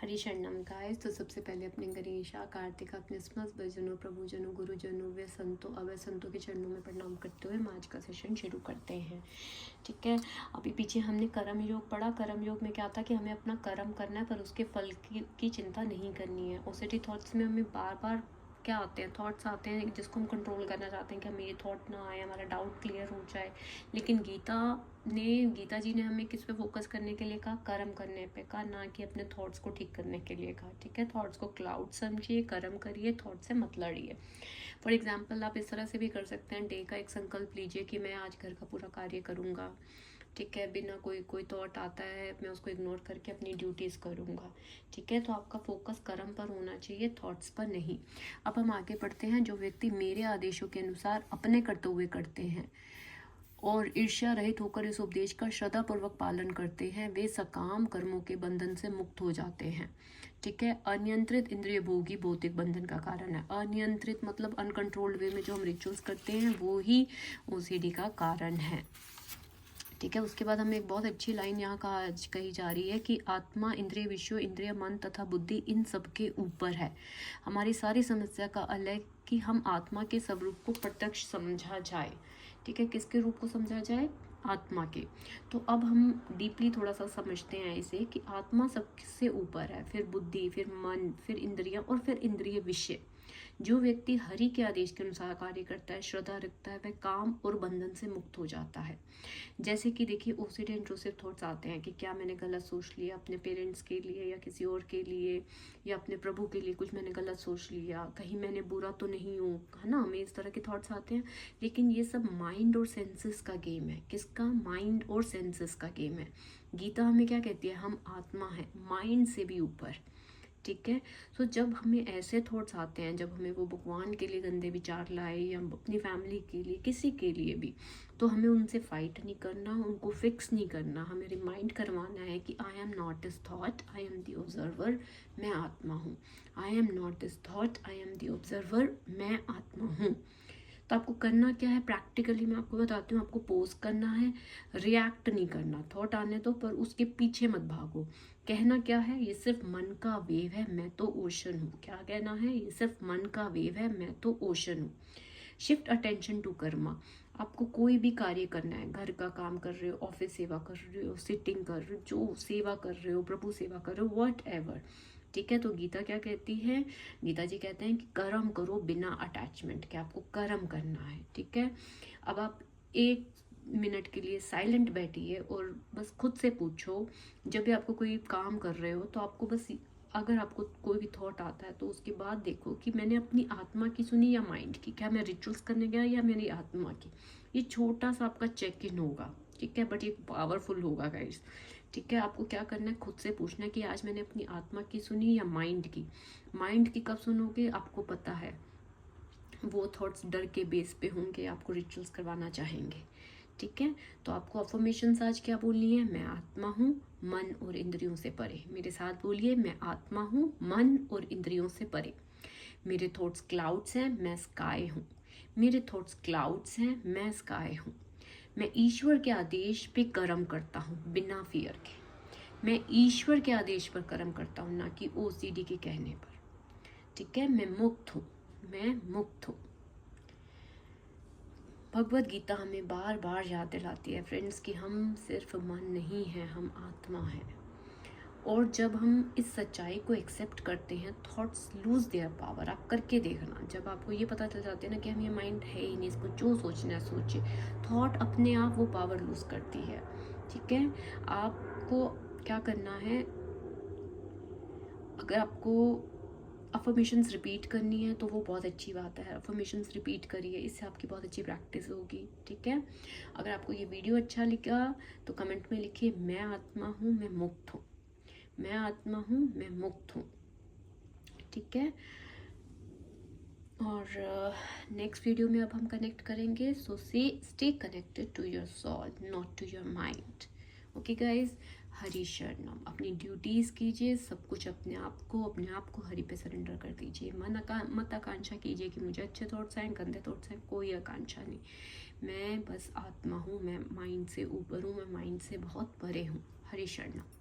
हरि शरणम गाइस। तो सबसे पहले अपने गणेशा कार्तिक अपने समस्त भजनों, प्रभुजनों, गुरुजनों, वे संतों अवय संतों के चरणों में प्रणाम करते हुए हम आज का सेशन शुरू करते हैं। ठीक है, अभी पीछे हमने कर्म योग पढ़ा। कर्म योग में क्या था कि हमें अपना कर्म करना है पर उसके फल की चिंता नहीं करनी है। ओसिटी थॉट्स में हमें बार बार क्या आते हैं, थॉट्स आते हैं जिसको हम कंट्रोल करना चाहते हैं कि हमें ये थॉट ना आए, हमारा डाउट क्लियर हो जाए। लेकिन गीता जी ने हमें किस पे फोकस करने के लिए कहा? कर्म करने पे कहा, ना कि अपने थॉट्स को ठीक करने के लिए कहा। ठीक है, थॉट्स को क्लाउड समझिए, कर्म करिए, थॉट से मत लड़िए। फॉर एग्जाम्पल आप इस तरह से भी कर सकते हैं, डे का एक संकल्प लीजिए कि मैं आज घर का पूरा कार्य करूँगा। ठीक है, बिना कोई थॉट आता है मैं उसको इग्नोर करके अपनी ड्यूटीज़ करूँगा। ठीक है, तो आपका फोकस कर्म पर होना चाहिए, थॉट्स पर नहीं। अब हम आगे बढ़ते हैं। जो व्यक्ति मेरे आदेशों के अनुसार अपने कर्तव्य करते हैं और ईर्ष्या रहित होकर इस उपदेश का श्रद्धापूर्वक पालन करते हैं, वे सकाम कर्मों के बंधन से मुक्त हो जाते हैं। ठीक है, अनियंत्रित इंद्रिय भोगी भौतिक बंधन का कारण है। अनियंत्रित मतलब अनकंट्रोल्ड वे में जो हम रिचुअल्स करते हैं वो ही ओसीडी का कारण है। ठीक है, उसके बाद हमें एक बहुत अच्छी लाइन यहाँ कही जा रही है कि आत्मा, इंद्रिय, विषय, इंद्रिय, मन तथा बुद्धि इन सब के ऊपर है। हमारी सारी समस्या का हल है कि हम आत्मा के स्वरूप को प्रत्यक्ष समझा जाए। ठीक है, किसके रूप को समझा जाए? आत्मा के। तो अब हम डीपली थोड़ा सा समझते हैं इसे कि आत्मा सबसे ऊपर है, फिर बुद्धि, फिर मन, फिर इंद्रियां और फिर इंद्रिय विषय। जो व्यक्ति हरि के आदेश के अनुसार कार्य करता है, श्रद्धा रखता है, वह काम और बंधन से मुक्त हो जाता है। जैसे कि देखिए, ओसीडी इंट्रूसिव थॉट्स आते हैं कि क्या मैंने गलत सोच लिया अपने पेरेंट्स के लिए या किसी और के लिए या अपने प्रभु के लिए, कुछ मैंने गलत सोच लिया, कहीं मैंने बुरा तो नहीं हूँ, है ना, हमें इस तरह के थॉट्स आते हैं। लेकिन ये सब माइंड और सेंसेस का गेम है। किसका? माइंड और सेंसेस का गेम है। गीता हमें क्या कहती है? हम आत्मा है, माइंड से भी ऊपर। ठीक है, तो जब हमें ऐसे थॉट्स आते हैं, जब हमें वो भगवान के लिए गंदे विचार लाए या अपनी फैमिली के लिए, किसी के लिए भी, तो हमें उनसे फाइट नहीं करना, उनको फिक्स नहीं करना। हमें रिमाइंड करवाना है कि I am not this thought, I am the observer, मैं आत्मा हूँ। I am not this thought, I am the observer, मैं आत्मा हूँ। तो आपको करना क्या है? प्रैक्टिकली मैं आपको बताती हूँ। आपको पोज करना है, रिएक्ट नहीं करना। थॉट आने दो पर उसके पीछे मत भागो। कहना क्या है? ये सिर्फ मन का वेव है, मैं तो ओशन हूँ। क्या कहना है? ये सिर्फ मन का वेव है, मैं तो ओशन हूँ। Shift attention to karma. आपको कोई भी कार्य करना है, घर का काम कर रहे हो, ऑफिस सेवा कर रहे हो, सिटिंग कर रहे हो, जो सेवा कर रहे हो, प्रभु सेवा कर रहे हो, वॉट एवर। ठीक है, तो गीता क्या कहती है? गीता जी कहते हैं कि कर्म करो बिना अटैचमेंट के। आपको कर्म करना है। ठीक है, अब आप 1 मिनट के लिए साइलेंट बैठिए और बस खुद से पूछो, जब भी आपको कोई काम कर रहे हो तो आपको बस, अगर आपको कोई भी थॉट आता है तो उसके बाद देखो कि मैंने अपनी आत्मा की सुनी या माइंड की। क्या मैं रिचुअल्स करने गया या मेरी आत्मा की? ये छोटा सा आपका चेक इन होगा। ठीक है, बट ये पावरफुल होगा गाइस। ठीक है, आपको क्या करना है? खुद से पूछना है कि आज मैंने अपनी आत्मा की सुनी या माइंड की। माइंड की कब सुनोगे? आपको पता है वो थॉट्स डर के बेस पे होंगे, आपको रिचुअल्स करवाना चाहेंगे। ठीक है, तो आपको अफर्मेशंस आज क्या बोलनी है? मैं आत्मा हूँ, मन और इंद्रियों से परे। मेरे साथ बोलिए, मैं आत्मा हूँ, मन और इंद्रियों से परे। मेरे थॉट्स क्लाउड्स हैं, मैं स्काई हूँ। मेरे थॉट्स क्लाउड्स हैं, मैं स्काई हूँ। मैं ईश्वर के आदेश पे कर्म करता हूँ बिना फियर के। मैं ईश्वर के आदेश पर कर्म करता हूँ, ना कि ओसीडी के कहने पर। ठीक है, मैं मुक्त हूँ, मैं मुक्त हूँ। भगवत गीता हमें बार बार याद दिलाती है फ्रेंड्स कि हम सिर्फ मन नहीं हैं, हम आत्मा हैं। और जब हम इस सच्चाई को एक्सेप्ट करते हैं, थॉट्स लूज देयर पावर। आप करके देखना, जब आपको ये पता चल जाते हैं ना कि हम, ये माइंड है ही नहीं, इसको जो सोचना है सोचिए, थॉट अपने आप वो पावर लूज करती है। ठीक है, आपको क्या करना है? अगर आपको अफर्मेशंस रिपीट करनी है तो वो बहुत अच्छी बात है। अफर्मेशंस रिपीट करिए, इससे आपकी बहुत अच्छी प्रैक्टिस होगी। ठीक है, अगर आपको ये वीडियो अच्छा लगा तो कमेंट में लिखिए, मैं आत्मा हूँ, मैं मुक्त हूँ। मैं आत्मा हूँ, मैं मुक्त हूँ। ठीक है, और नेक्स्ट वीडियो में अब हम कनेक्ट करेंगे। So stay connected to your soul, not to your mind. Okay guys, Hari शरणम। अपनी ड्यूटीज़ कीजिए, सब कुछ अपने आप को हरि पे सरेंडर कर दीजिए। मत आकांक्षा कीजिए कि मुझे अच्छे थॉट्स आए, गंदे थॉट्स आए, कोई आकांक्षा नहीं। मैं बस आत्मा हूँ, मैं माइंड से ऊपर हूँ, मैं माइंड से बहुत परे हूँ। हरि शरणम।